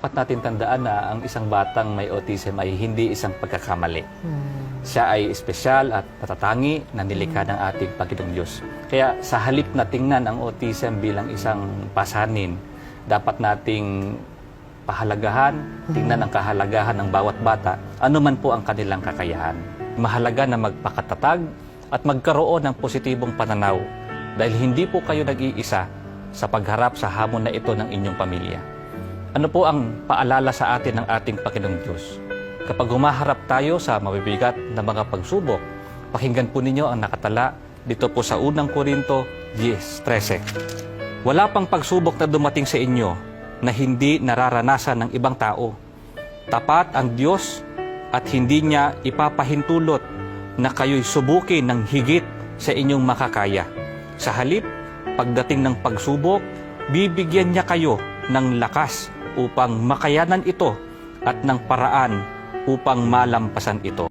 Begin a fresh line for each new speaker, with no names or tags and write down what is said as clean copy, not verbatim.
dapat natin tandaan na ang isang batang may autism ay hindi isang pagkakamali. Siya ay espesyal at natatangi na nilikha ng ating Panginoong Diyos. Kaya sa halip na tingnan ang autism bilang isang pasanin, dapat nating pahalagahan, tingnan ang kahalagahan ng bawat bata, anuman po ang kanilang kakayahan. Mahalaga na magpakatatag at magkaroon ng positibong pananaw dahil hindi po kayo nag-iisa sa pagharap sa hamon na ito ng inyong pamilya. Ano po ang paalala sa atin ng ating Panginoong Diyos? Kapag humaharap tayo sa mabibigat na mga pagsubok, pakinggan po ninyo ang nakatala dito po sa unang Korinto 10:13. Wala pang pagsubok na dumating sa inyo na hindi nararanasan ng ibang tao. Tapat ang Diyos at hindi niya ipapahintulot na kayo'y subukin ng higit sa inyong makakaya. Sa halip, pagdating ng pagsubok, bibigyan niya kayo ng lakas upang makayanan ito at ng paraan upang malampasan ito.